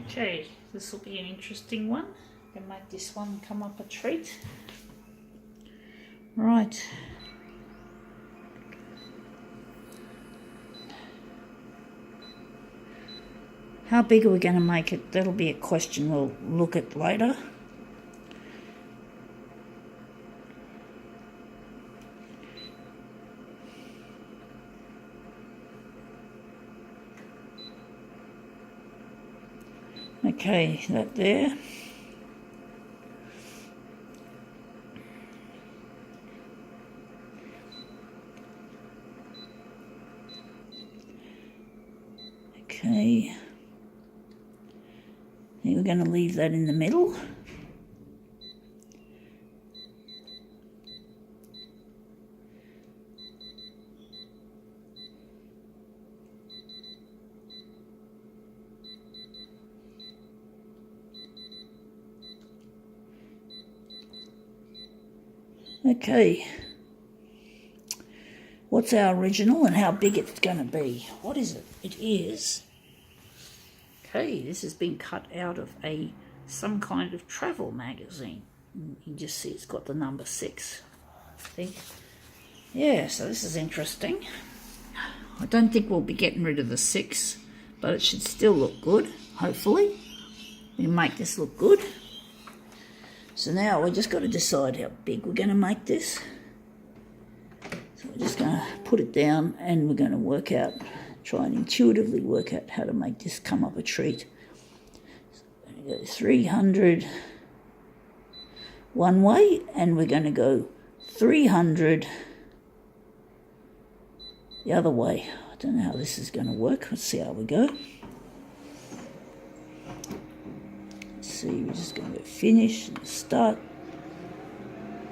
Okay, this will be an interesting one. I'm going to make this one come up a treat. Right. How big are we going to make it? That'll be a question we'll look at later. Okay, that there. Okay. I think we're going to leave that in the middle. Okay, what's our original and how big it's going to be? What is it? It is, okay, this has been cut out of some kind of travel magazine. You can just see it's got the number 6, I think. Yeah, so this is interesting. I don't think we'll be getting rid of the 6, but it should still look good, hopefully. We make this look good. So now we've just got to decide how big we're going to make this. So we're just going to put it down and we're going to work out, try and intuitively work out how to make this come up a treat. So we're going to go 300 one way and we're going to go 300 the other way. I don't know how this is going to work. Let's see how we go. See, we're just going to go finish and start.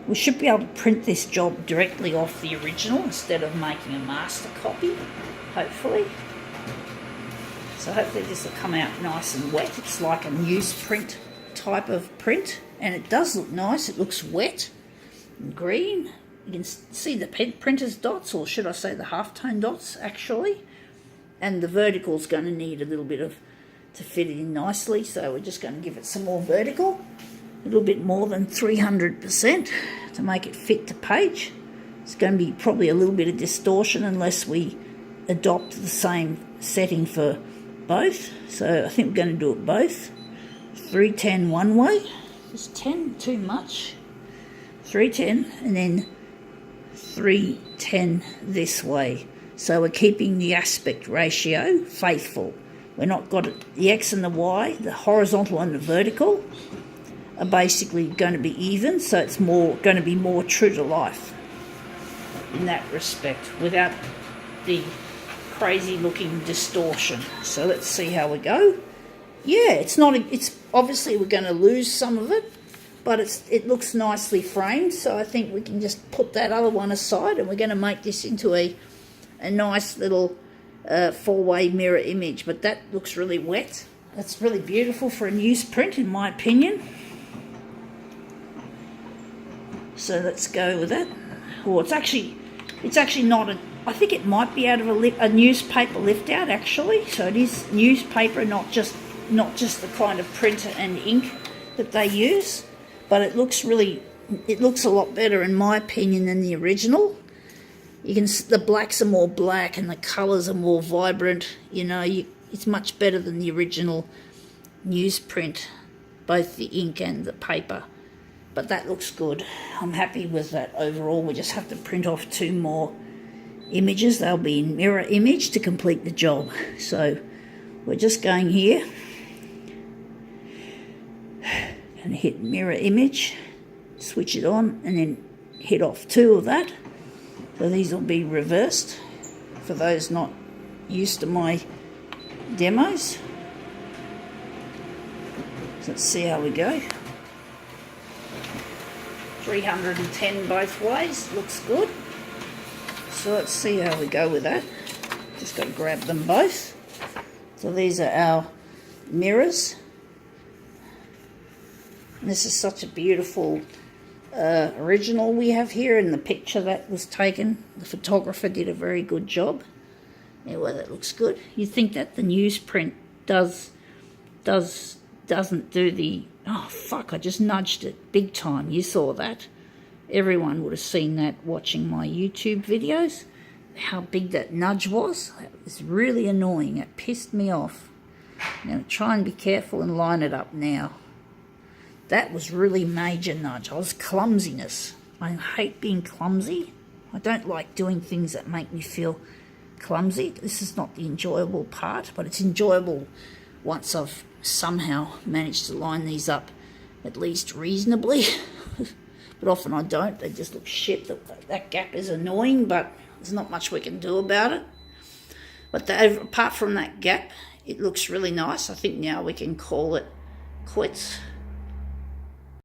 We should be able to print this job directly off the original instead of making a master copy, hopefully. So hopefully this will come out nice and wet. It's like a newsprint type of print, and it does look nice. It looks wet and green. You can see the printer's dots, or should I say the halftone dots, actually. And the vertical's going to need a little bit of to fit it in nicely, so we're just going to give it some more vertical, a little bit more than 300% to make it fit to page. It's going to be probably a little bit of distortion unless we adopt the same setting for both, so I think we're going to do it both. 310 one way, is 10 too much? 310 and then 310 this way, so we're keeping the aspect ratio faithful. We're not got it, the X and the Y, the horizontal and the vertical are basically going to be even, so it's going to be more true to life in that respect, without the crazy looking distortion. So let's see how we go. Yeah, it's obviously we're going to lose some of it, but it looks nicely framed, so I think we can just put that other one aside and we're going to make this into a nice little 4-way mirror image. But that looks really wet. That's really beautiful for a newsprint, in my opinion. So let's go with that. Oh, it's actually not I think it might be out of a newspaper lift out, actually. So it is newspaper, not just the kind of printer and ink that they use. But it looks a lot better, in my opinion, than the original. The blacks are more black and the colours are more vibrant. You know, it's much better than the original newsprint, both the ink and the paper. But that looks good. I'm happy with that overall. We just have to print off 2 more images. They'll be in mirror image to complete the job. So we're just going here and hit mirror image, switch it on, and then hit off 2 of that. So these will be reversed for those not used to my demos. So let's see how we go. 310 both ways, looks good. So let's see how we go with that. Just got to grab them both. So these are our mirrors. And this is such a beautiful original we have here, in the picture that was taken. The photographer did a very good job. Anyway, that looks good. You think that the newsprint does doesn't do the, oh fuck, I just nudged it big time. You saw that. Everyone would have seen that watching my YouTube videos, how big that nudge was. It was really annoying. It pissed me off. Now try and be careful and line it up now. That was really major nudge. I was clumsiness. I hate being clumsy. I don't like doing things that make me feel clumsy. This is not the enjoyable part, but it's enjoyable once I've somehow managed to line these up at least reasonably. But often I don't. They just look shit. That gap is annoying, but there's not much we can do about it. But apart from that gap, it looks really nice. I think now we can call it quits.